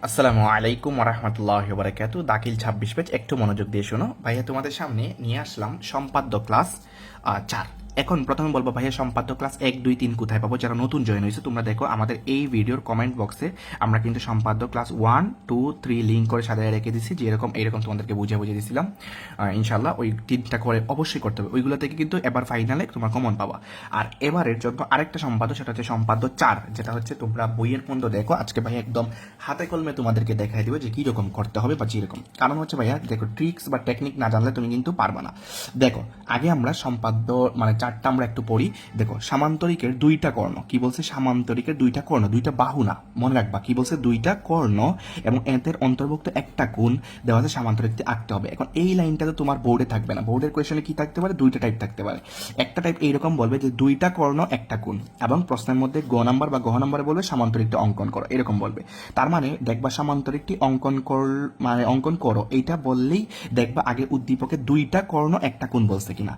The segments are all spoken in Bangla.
আসসালামু আলাইকুম ওরহমতুল্লাহি ওয়া বারাকাতুহু। দাখিল 26 পেজ একটু মনোযোগ দিয়ে শোনো। ভাইয়া তোমাদের সামনে নিয়ে আসলাম সম্পাদ্য ক্লাস 4। এখন প্রথমে বলবো ভাইয়া সম্পাদ্য ক্লাস 1 2 3 কোথায় পাবো? যারা নতুন জয়েন হয়েছে তোমরা দেখো আমাদের এই ভিডিওর কমেন্ট বক্সে আমরা কিন্তু সম্পাদ্য ক্লাস 1 2 3 লিঙ্ক করে সাজায় রেখে দিছি, যে এরকম তোমাদেরকে বুঝিয়ে দিয়েছিলাম। ইনশাল্লাহ ওই 3টা করে অবশ্যই করতে হবে, ওইগুলো থেকে কিন্তু এবার ফাইনালে তোমরা কমন পাবা। আর এবারের জন্য আরেকটা সম্পাদ্য, সেটা হচ্ছে সম্পাদ্য 4, যেটা হচ্ছে তোমরা বইয়ের মধ্যে দেখো। আজকে ভাইয়া একদম হাতে কলমে তোমাদেরকে দেখাই দিবে যে কীরকম করতে হবে বা যেরকম। কারণ হচ্ছে ভাইয়া দেখো, ট্রিক্স বা টেকনিক না জানলে তুমি কিন্তু পারবা না। দেখো আগে আমরা সম্পাদ্য মানে 4টা আমরা একটু পড়ি। দেখো সামান্তরিকের 2টা কর্ণ, কি বলছে? সামান্তরিকের 2টা কর্ণ, 2টা বাহু না, মনে রাখবা কি বলছে? 2টা কর্ণ এবং এদের অন্তর্ভুক্ত একটা কোণ দেওয়া আছে, সামান্তরিকটি আঁকতে হবে। এখন এই লাইনটা তো তোমার বোর্ডে থাকবে না। বোর্ডের কোয়েশনে কি থাকতে পারে? 2টা টাইপ থাকতে পারে। একটা টাইপ এইরকম বলবে যে 2টা কর্ণ একটা কোণ, এবং প্রশ্নের মধ্যে গ নাম্বার বা গহ নাম্বারে বলবে সামান্তরিকটা অঙ্কন করো, এরকম বলবে। তার মানে দেখবা সামান্তরিকটি অঙ্কন করো এইটা বললেই দেখবা আগে উদ্দীপকে 2টা কর্ণ একটা কোণ বলছে কিনা।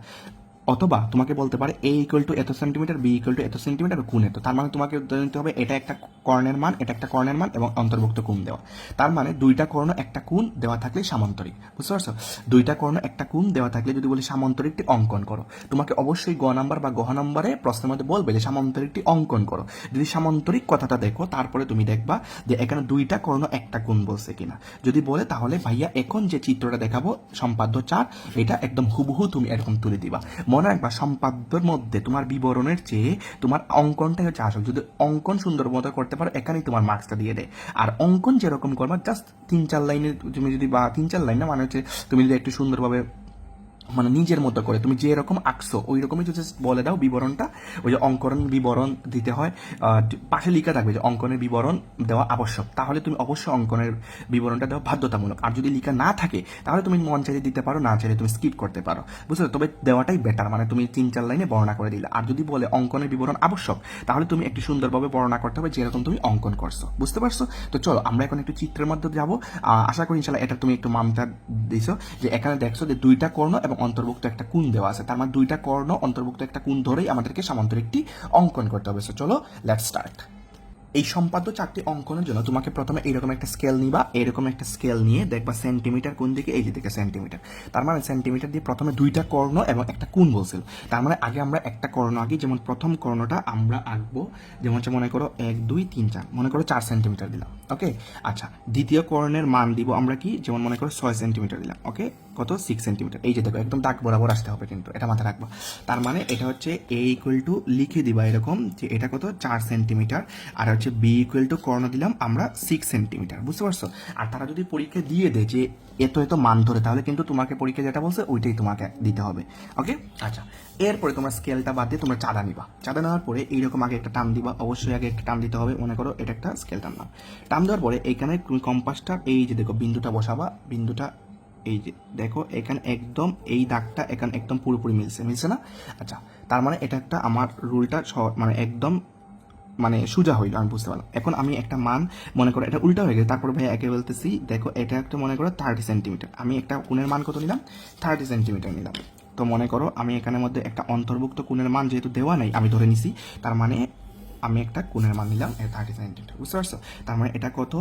অথবা তোমাকে বলতে পারে এ ইকুয়াল টু এত সেন্টিমিটার, বি ইকুয়াল টু এত সেন্টিমিটার, কোণ এত। তার মানে তোমাকে ধরে নিতে হবে এটা একটা কর্ণের মান, এটা একটা কর্ণের মান এবং অন্তর্ভুক্ত কোণ দেওয়া। তার মানে 2টা কর্ণ একটা কোণ দেওয়া থাকলে সামান্তরিক, বুঝতে পারছো? 2টা কর্ণ একটা কোণ দেওয়া থাকলে যদি বলি সামান্তরিকটি অঙ্কন করো, তোমাকে অবশ্যই গ নাম্বার বা গহ নাম্বারে প্রশ্নের মধ্যে বলবে যে সামান্তরিকটি অঙ্কন করো। যদি সামান্তরিক কথাটা দেখো তারপরে তুমি দেখবা যে এখানে 2টা কর্ণ একটা কোণ বলছে কিনা। যদি বলে তাহলে ভাইয়া এখন যে চিত্রটা দেখাবো সম্পাদ্য 4, এটা একদম হুবহু তুমি এরকম তুলে দিবা। মনে রাখবা সম্পাদ্যের মধ্যে তোমার বিবরণের চেয়ে তোমার অঙ্কনটাই হচ্ছে আসল। যদি অঙ্কন সুন্দর মতো করতে পারো এখানেই তোমার মার্কসটা দিয়ে দেয়। আর অঙ্কন যেরকম করবা জাস্ট 3-4 লাইনে তুমি যদি, বা 3-4 লাইন না, মানে হচ্ছে তুমি যদি একটু সুন্দরভাবে মানে নিজের মতো করে তুমি যে রকম আঁকছো ওই রকমই যদি বলে দাও বিবরণটা, ওই যে অঙ্কন বিবরণ দিতে হয়, পাশে লেখা থাকবে যে অঙ্কনের বিবরণ দেওয়া আবশ্যক, তাহলে তুমি অবশ্যই অঙ্কনের বিবরণটা দেওয়া বাধ্যতামূলক। আর যদি লেখা না থাকে তাহলে তুমি মন চাইলে দিতে পারো, না চাইলে তুমি স্কিপ করতে পারো, বুঝছো? তবে দেওয়াটাই বেটার, মানে তুমি 3-4 লাইনে বর্ণনা করে দিলে। আর যদি বলে অঙ্কনের বিবরণ আবশ্যক তাহলে তুমি একটু সুন্দরভাবে বর্ণনা করতে হবে যেরকম তুমি অঙ্কন করছো, বুঝতে পারছো? তো চলো আমরা এখন একটু চিত্রের মধ্যে যাবো। আশা করি ইনশাল্লাহ এটা তুমি একটু মানটা দিছো, যে এখানে দেখছো যে 2টা কর্ণ এবং অন্তর্ভুক্ত একটা কোণ দেওয়া আছে। তার মানে 2টা কর্ণ অন্তর্ভুক্ত একটা কোণ ধরেই আমাদেরকে সামান্তরিকটি অঙ্কন করতে হবে। চলো লেটস স্টার্ট। এই সম্পাদ্য 4টি অঙ্কনের জন্য তোমাকে প্রথমে এইরকম একটা স্কেল নিবা, এরকম একটা স্কেল নিয়ে দেখবা সেন্টিমিটার কোন দিকে, এই দিকে সেন্টিমিটার। তার মানে সেন্টিমিটার দিয়ে প্রথমে 2টা কর্ণ এবং একটা কোণ বলছিল। তার মানে আগে আমরা একটা কর্ণ আঁকি, যেমন প্রথম কর্ণটা আমরা আঁকবো, যেমন হচ্ছে মনে করো 1 2 3 4, মনে করো 4 সেন্টিমিটার দিলাম, ওকে। আচ্ছা, দ্বিতীয় কর্ণের মান দিব আমরা কি, যেমন মনে করো 6 সেন্টিমিটার দিলাম, ওকে। কত? 6 সেন্টিমিটার। এই যে দেখো একদম দাগ বরাবর আসতে হবে, কিন্তু এটা মাথায় রাখবা। তার মানে এটা হচ্ছে এ ইকুয়াল টু লিখে দিবা এরকম যে এটা কত, 4 সেন্টিমিটার। আর হচ্ছে বি ইকুয়াল টু কর্ণ দিলাম আমরা 6 সেন্টিমিটার, বুঝতে পারছো? আর তারা যদি পরীক্ষা দিয়ে দেয় যে এত এত মান ধরে, তাহলে কিন্তু তোমাকে পরীক্ষা যেটা বলছে ওইটাই তোমাকে দিতে হবে, ওকে। আচ্ছা, এরপরে তোমরা স্কেলটা বাদ দিয়ে তোমরা চাঁদা নিবা। চাঁদা নেওয়ার পরে এইরকম আগে একটা টান দিবা, অবশ্যই আগে একটা টান দিতে হবে। মনে করো এটা একটা স্কেল টানলাম, টান দেওয়ার পরে এইখানে তুমি কম্পাসটা এই যে দেখো বিন্দুটা বসাবা, বিন্দুটা এই যে দেখো এখানে একদম এই দাগটা এখানে একদম পুরোপুরি মিলছে না? আচ্ছা, তার মানে এটা একটা আমার রুলটা মানে একদম মানে সোজা হইল, আমি বুঝতে পারলাম। এখন আমি একটা মান, মনে করো এটা উল্টা হয়ে গেছে, তারপর ভাই একে বলতেছি দেখো এটা একটা মনে করো 30 সেন্টিমিটার, আমি একটা কোণের মান কত নিলাম? 30 সেন্টিমিটার নিলাম। তো মনে করো আমি এখানের মধ্যে একটা অন্তর্ভুক্ত কোণের মান যেহেতু দেওয়া নাই আমি ধরে নিছি, তার মানে আমি একটা কোণের মান নিলাম 30 সেন্টিমিটার, বুঝতে পারছো? তার মানে এটা কত?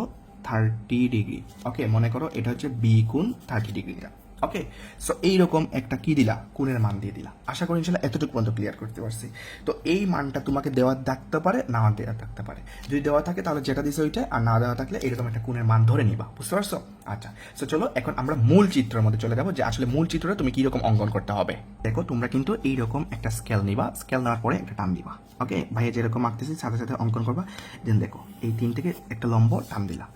30 ডিগ্রি, ওকে। মনে করো এটা হচ্ছে বি কোণ 30 ডিগ্রি দিলাম, ওকে। সো এইরকম একটা কি দিলা, কোণের মান দিয়ে দিলা। আশা করি ইনশাল্লাহ এতটুকু পর্যন্ত ক্লিয়ার করতে পারছি। তো এই মানটা তোমাকে দেওয়া থাকতে পারে, না দেওয়া থাকতে পারে। যদি দেওয়া থাকে তাহলে যেটা দিছে ওইটা, আর না দেওয়া থাকলে এরকম একটা কোণের মান ধরে নিবা, বুঝতে পারছো? আচ্ছা, সো চলো এখন আমরা মূল চিত্রের মধ্যে চলে যাবো, যে আসলে মূল চিত্রটা তুমি কিরকম অঙ্কন করতে হবে। দেখো তোমরা কিন্তু এইরকম একটা স্কেল নিবা, স্কেল নেওয়ার পরে একটা টান দিবা, ওকে। ভাইয়া যেরকম আঁকতেছি সাথে সাথে অঙ্কন করবা। দেন দেখো এই 3 থেকে একটা লম্ব টান দিলা,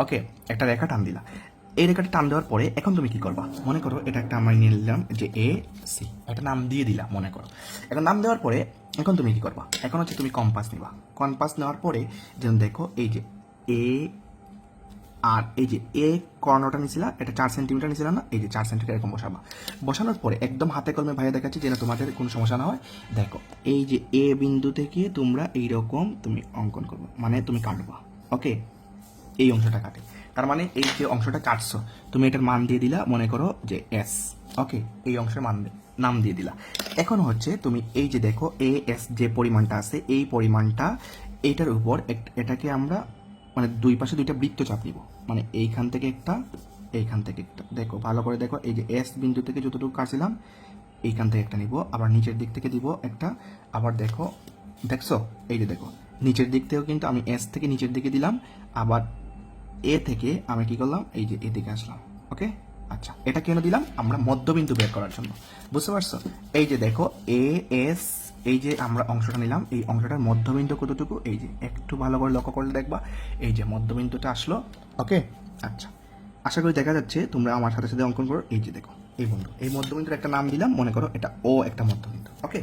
ওকে, একটা রেখা টান দিলা। এই রেখাটা টান দেওয়ার পরে এখন তুমি কি করবা? মনে করো এটা একটা আমরা নিয়ে নিলাম যে এ সি, একটা নাম দিয়ে দিলাম মনে করো। এখন নাম দেওয়ার পরে এখন তুমি কি করবা? এখন হচ্ছে তুমি কম্পাস নিবা। কম্পাস নেওয়ার পরে যেন দেখো এই যে এ, আর এই যে এ কর্ণটা নিছিলা, এটা 4 সেন্টিমিটার নিছিলা না, এই যে 4 সেন্টিমিটার এরকম বসাবা। বসানোর পরে একদম হাতে কলমে ভাইয়া দেখাচ্ছি যেন তোমাদের কোনো সমস্যা না হয়। দেখো এই যে এ বিন্দু থেকে তোমরা এইরকম তুমি অঙ্কন করবে, মানে তুমি কাটবা, ওকে। এই অংশটা কাটে, তার মানে এই যে অংশটা কাটছো তুমি এটার মান দিয়ে দিলা, মনে করো যে এস, ওকে। এই অংশের নাম দিয়ে দিলা। এখন হচ্ছে তুমি এই যে দেখো এ এস যে পরিমাণটা আছে, এই পরিমাণটা এইটার উপর এটাকে আমরা মানে দুই পাশে দুইটা বৃত্ত চাপ নিব, মানে এইখান থেকে একটা, এইখান থেকে একটা, দেখো ভালো করে দেখো, এই যে এস বিন্দু থেকে যতটুকু কাটছিলাম এইখান থেকে একটা নিব, আবার নিচের দিক থেকে দিব একটা, আবার দেখো দেখছো, এই যে দেখো নিচের দিক থেকেও কিন্তু আমি এস থেকে নিচের দিকে দিলাম, আবার এ থেকে আমি কি করলাম, এই যে এদিকে আসলাম। ওকে, আচ্ছা এটা কেন দিলাম, আমরা মধ্যবিন্দু বের করার জন্য, বুঝতে পারছো? এই যে দেখো এ এস, এই যে আমরা অংশটা নিলাম, এই অংশটার মধ্যবিন্দু কতটুকু, এই যে একটু ভালো করে লক্ষ্য করলে দেখবা এই যে মধ্যবিন্দুটা আসলো। ওকে, আচ্ছা আশা করি দেখা যাচ্ছে, তোমরা আমার সাথে সাথে অঙ্কন করো। এই যে দেখো এই বন্ধু, এই মধ্যবিন্দুর একটা নাম দিলাম, মনে করো এটা ও একটা মধ্যবিন্দু। ওকে,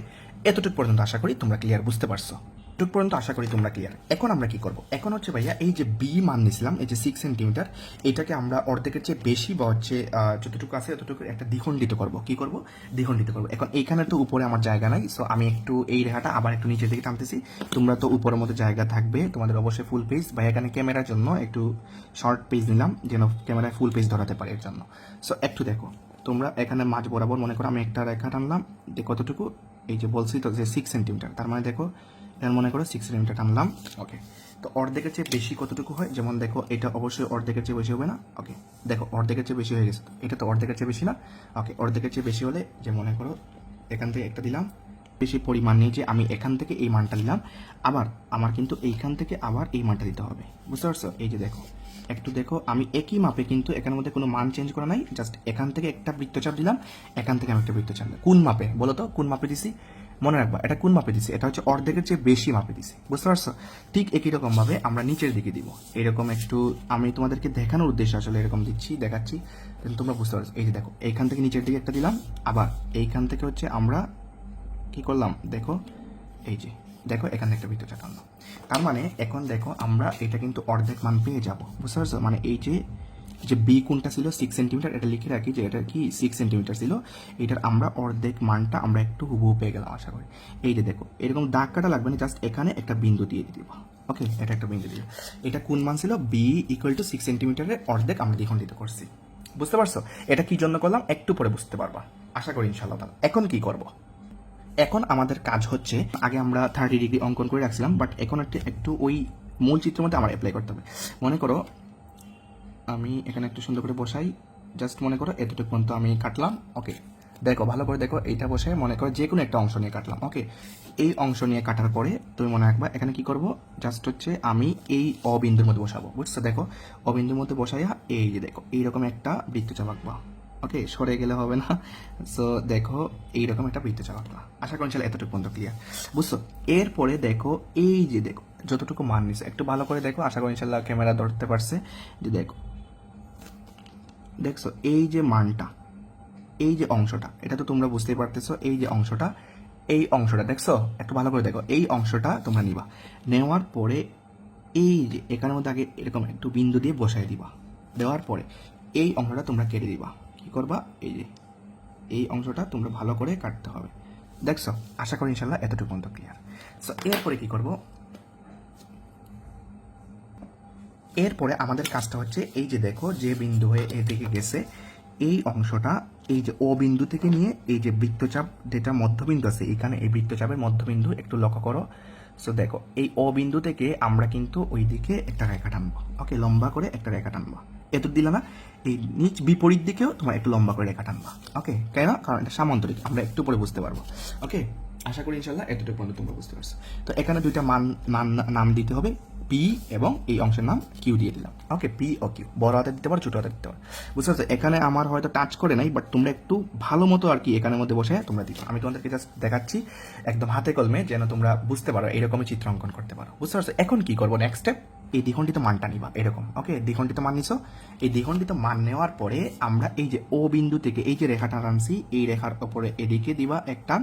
এতটুকু পর্যন্ত আশা করি তোমরা ক্লিয়ার, বুঝতে পারছো? এতটুকু পর্যন্ত আশা করি তোমরা ক্লিয়ার। এখন আমরা কি করব, এখন হচ্ছে ভাইয়া এই যে বি মান নিছিলাম, এই যে 6 সেন্টিমিটার, এটাকে আমরা অর্ধেকের চেয়ে বেশি বা হচ্ছে যতটুকু আছে ততটুকু একটা দ্বিখণ্ডিত করব। কি করব, দ্বিখণ্ডিত করব। এখন এইখানে তো উপরে আমার জায়গা নাই, সো আমি একটু এই রেখাটা আবার একটু নিচের দিকে টানতেছি। তোমরা তো উপরের মধ্যে জায়গা থাকবে, তোমাদের অবশ্যই ফুল পেজ, ভাই এখানে ক্যামেরার জন্য একটু শর্ট পেজ নিলাম, যেন ক্যামেরায় ফুল পেজ ধরাতে পারে এর জন্য। সো একটু দেখো, তোমরা এখানে মাঝ বরাবর মনে করো আমি একটা রেখা টানলাম, যে কতটুকু, এই যে বলছি তো যে 6 সেন্টিমিটার, তার মানে দেখো এর মনে করো 6 সেন্টিমিটার টানলাম। ওকে, তো অর্ধেকের চেয়ে বেশি কতটুকু হয়, যেমন দেখো এটা অবশ্যই অর্ধেকের চেয়ে বেশি হবে না। ওকে, দেখো অর্ধেকের চেয়ে বেশি হয়ে গেছে, এটা তো অর্ধেকের চেয়ে বেশি না। ওকে, অর্ধেকের চেয়ে বেশি হলে যে মনে করো এখান থেকে একটা দিলাম, বেশি পরিমাণ নিয়ে যে আমি এখান থেকে এই মানটা দিলাম, আবার আমার কিন্তু এইখান থেকে আবার এই মানটা দিতে হবে, বুঝতে পারছো? এই যে দেখো একটু দেখো, আমি একই মাপে কিন্তু এখানের মধ্যে কোনো মান চেঞ্জ করা নাই, জাস্ট এখান থেকে একটা বৃত্তচাপ দিলাম, এখান থেকে আমি একটা বৃত্তচাপ দিলাম। কোন মাপে বলো তো, কোন মাপে দিছি? মনে রাখবা এটা কোন মাপে দিছি, এটা হচ্ছে অর্ধেকের চেয়ে বেশি মাপে দিছি, বুঝতে পারছো? ঠিক একই রকম ভাবে আমরা নিচের দিকে দিব, এরকম একটু আমি তোমাদেরকে দেখানোর উদ্দেশ্যে আসলে এরকম দিচ্ছি, দেখাচ্ছি, তোমরা বুঝতে পারছো। এই যে দেখো এইখান থেকে নিচের দিকে একটা দিলাম, আবার এইখান থেকে হচ্ছে আমরা কি করলাম, দেখো এই যে দেখো এখানে একটা বৃত্তচাপ টানলাম। তার মানে এখন দেখো আমরা এটা কিন্তু অর্ধেক মান পেয়ে যাব, বুঝতে পারছো? মানে এই যে যে বি কোনটা ছিল 6 সেন্টিমিটার, এটা লিখে রাখি যে এটা কি 6 সেন্টিমিটার ছিল, এটার আমরা অর্ধেক মানটা আমরা একটু হুবহু পেয়ে গেলাম আশা করি। এই যে দেখো এরকম দাগ কাটা লাগবে না, জাস্ট এখানে একটা বিন্দু দিয়ে দিব। ওকে, এটা একটা বিন্দু দিয়ে, এটা কোন মান ছিল, বি ইকুয়াল টু 6 সেন্টিমিটারের অর্ধেক আমরা দ্বিখণ্ডিত করছি, বুঝতে পারছো? এটা কি জন্য করলাম একটু পরে বুঝতে পারবা আশা করি ইনশাআল্লাহ। এখন কি করব, এখন আমাদের কাজ হচ্ছে, আগে আমরা 30 ডিগ্রি অঙ্কন করে রাখছিলাম, বাট এখন একটু ওই মূল চিত্রের মধ্যে আমার অ্যাপ্লাই করতে হবে। মনে করো আমি এখানে একটু সুন্দর করে বসাই, জাস্ট মনে করো এতটুকু পর্যন্ত আমি কাটলাম। ওকে, দেখো ভালো করে দেখো, এইটা বসে মনে করো যে কোনো একটা অংশ নিয়ে কাটলাম। ওকে, এই অংশ নিয়ে কাটার পরে তুমি মনে রাখবা এখানে কি করব, জাস্ট হচ্ছে আমি এই অবিন্দুর মধ্যে বসাবো, বুঝছো? দেখো অবিন্দুর মধ্যে বসাইয়া এই যে দেখো এইরকম একটা বৃত্তচাপ আঁকবা। ওকে, সরে গেলে হবে না, সো দেখো এইরকম একটা বৃত্তচাপ আঁকবা। আশা করি চলে এতটুকু পর্যন্ত ক্লিয়ার, বুঝছো? এরপরে দেখো এই যে দেখো যতটুকু মান নিছে একটু ভালো করে দেখো, আশা করি ইনশাল্লাহ ক্যামেরা ধরতে পারছে, যে দেখো দেখছো এই যে মানটা, এই যে অংশটা, এটা তো তোমরা বুঝতেই পারতেছো, এই যে অংশটা, এই অংশটা দেখছো, একটু ভালো করে দেখো, এই অংশটা তোমরা নিবা, নেওয়ার পরে এই যে এখানের মধ্যে আগে এরকম একটু বিন্দু দিয়ে বসাই দিবা, দেওয়ার পরে এই অংশটা তোমরা কেটে দিবা। কি করবা, এই যে এই অংশটা তোমরা ভালো করে কাটতে হবে, দেখছো? আশা করি ইনশাল্লাহ এতটুকু পর্যন্ত ক্লিয়ার। সো এরপরে কি করব, এরপরে আমাদের কাজটা হচ্ছে এই যে দেখো যে বিন্দু হয়ে এদিকে গেছে, এই অংশটা এই যে ও বিন্দু থেকে নিয়ে এই যে বৃত্তচাপ যেটা মধ্যবিন্দু আছে এখানে, এই বৃত্তচাপের মধ্যবিন্দু একটু লক্ষ্য করো। সো দেখো এই ও বিন্দু থেকে আমরা কিন্তু ওই দিকে একটা রেখা টানবো। ওকে, লম্বা করে একটা রেখা টানবো, এতটুকু দিলা না, এই নিচ বিপরীত দিকেও তোমার একটু লম্বা করে রেখা টানবা। ওকে, কেন, কারণ এটা সামান্তরিক, আমরা একটু পরে বুঝতে পারবো। ওকে, আশা করি ইনশাল্লাহ এতটুকু পর্যন্ত তোমরা বুঝতে পারছো। তো এখানে দুইটা নাম দিতে হবে, পি এবং এই অংশের নাম কিউ দিয়ে দিলাম। ওকে, পি ও কিউ বড় হাতে দিতে পারো, ছোট হাতে দিতে পারো, বুঝতে পারছো? এখানে আমার হয়তো টাচ করে নাই, বাট তোমরা একটু ভালো মতো আর কি এখানের মধ্যে বসে তোমরা দিচ্ছ, আমি তোমাদেরকে জাস্ট দেখাচ্ছি একদম হাতে কলমে, যেন তোমরা বুঝতে পারো, এরকমই চিত্র অঙ্কন করতে পারো, বুঝতে পারছো? এখন কি করবো, নেক্সট স্টেপ, এই দ্বিখণ্ডিত মানটা নিবা এরকম। ওকে, দ্বিখণ্ডিত মান নিছো, এই দ্বিখণ্ডিত মান নেওয়ার পরে আমরা এই যে ও বিন্দু থেকে এই যে রেখাটা টানছি, এই রেখার উপরে এদিকে দিবা এক টান,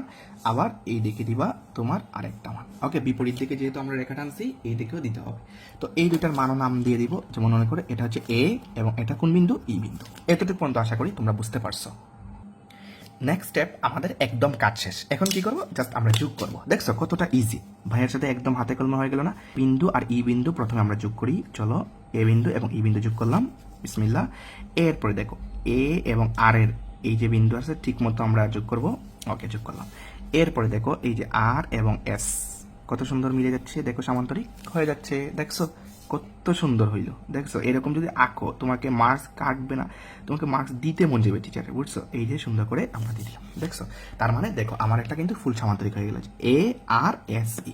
আবার এই দিকে দিবা তোমার আরেকটা মান। ওকে, বিপরীত দিকে যেহেতু আমরা রেখা টানছি এই দিকেও দিতে হবে। তো এই দুটার মানও নাম দিয়ে দিব, যেমন মনে করে এটা হচ্ছে এ এবং এটা কোন বিন্দু, ই বিন্দু। এতটুকু পর্যন্ত আশা করি তোমরা বুঝতে পারছো। নেক্সট স্টেপ আমাদের একদম কাজ শেষ। এখন কি করব, জাস্ট আমরা যোগ করব। দেখছো কতটা ইজি, ভাইয়ের সাথে একদম হাতে কলমে হয়ে গেল না? বিন্দু আর ই বিন্দু প্রথমে আমরা যোগ করি, চলো এ বিন্দু এবং ই বিন্দু যোগ করলাম, বিসমিল্লাহ। এরপরে দেখো এ এবং আর এর এই যে বিন্দু আছে ঠিক মতো আমরা যোগ করব। ওকে, যোগ করলাম। এরপরে দেখো এই যে আর এবং এস কত সুন্দর মিলে যাচ্ছে, দেখো সামান্তরিক হয়ে যাচ্ছে, দেখছো? কত সুন্দর হইলো, দেখছো? এরকম যদি আঁকো তোমাকে মার্কস কাটবে না, তোমাকে মার্কস দিতে মন যাবে টিচারে, বুঝছো? এই যে সুন্দর করে আমরা দিয়ে দিলাম, দেখছো? তার মানে দেখো আমার একটা কিন্তু ফুল সামান্তরিক হয়ে গেল, ARSE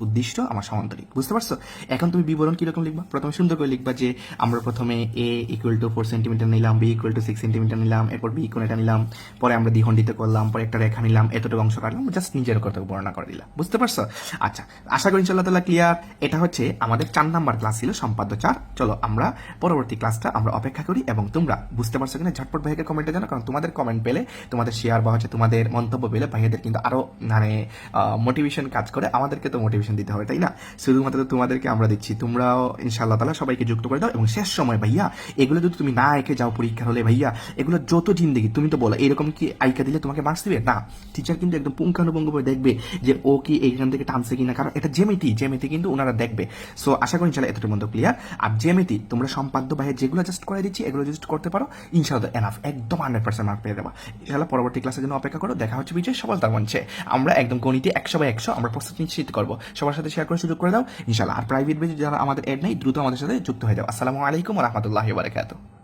উদ্দিষ্ট আমার সমান্তরিক, বুঝতে পারছো? এখন তুমি বিবরণ কিরকম লিখবা? প্রথমে সুন্দর করে লিখবা যে আমরা প্রথমে A ইকুয়াল টু 4 সেন্টিমিটার নিলাম, B ইকুয়াল টু 6 সেন্টিমিটার নিলাম, এরপর B কোণ এটা নিলাম, পরে আমরা দ্বিখণ্ডিত করলাম, পরে একটা রেখা নিলাম, এতটুকু অংশ কাটলাম, জাস্ট নিজের কথা বর্ণনা করে দিলাম, বুঝতে পারছো? আচ্ছা, আশা করি ইনশাআল্লাহ তাআলা ক্লিয়ার। এটা হচ্ছে আমাদের 4 নাম্বার ক্লাস ছিল, সম্পাদ্য 4। চলো আমরা পরবর্তী ক্লাসটা আমরা অপেক্ষা করি, এবং তোমরা বুঝতে পারছো কিনা ঝটপট ভাইকে কমেন্টে জানো, কারণ তোমাদের কমেন্ট পেলে, তোমাদের শেয়ার বা হচ্ছে তোমাদের মন্তব্য পেলে ভাইয়াদের কিন্তু আরো মানে মোটিভেশন কাজ করে, আমাদেরকে তো মোটিভেশন দিতে হবে, তাই না? শুধুমাত্র তোমাদেরকে আমরা দিচ্ছি, তোমরাও ইনশাআল্লাহ তাআলা সবাইকে যুক্ত করে দাও। এবং শেষ সময় ভাইয়া এগুলো যদি তুমি না এঁকে যাও পরীক্ষার হলে, ভাইয়া এগুলো যত জিন্দেগি, তুমি তো বলো এরকম কি আইকা দিলে তোমাকে মার্কস দিবে না? টিচার কিন্তু একদম পুঙ্খানুপুঙ্খভাবে দেখবে যে ও কি এইখান থেকে টানছে কিনা, কারণ এটা জেমিতি কিন্তু ওনারা দেখবে। সো আশা করি ইনশাআল্লাহ এতটুকু মধ্যে ক্লিয়ার। আর জেমিতি তোমরা সম্পাদ্য ভাইয়া যেগুলো জাস্ট করে দিচ্ছি, এগুলো জাস্ট করতে পারো, ইনশাআল্লাহ এনাফ, একদম 100% মার্ক পেয়ে দেবা ইনশাআল্লাহ। পরবর্তী ক্লাসের জন্য অপেক্ষা করো। দেখা হচ্ছে বিজয় সফলতার মঞ্চে। আমরা একদম গণিতে 100/100 আমরা প্রস্তুতি নিশ্চিত করবো। সবার সাথে শেয়ার করে সুযোগ করে দাও ইনশাআল্লাহ। আর প্রাইভেট বেজে যারা আমাদের এড নেই, দ্রুত আমাদের সাথে যুক্ত হয়ে যাও। আসসালামু আলাইকুম ওয়া রাহমাতুল্লাহি ওয়া বারাকাতুহু।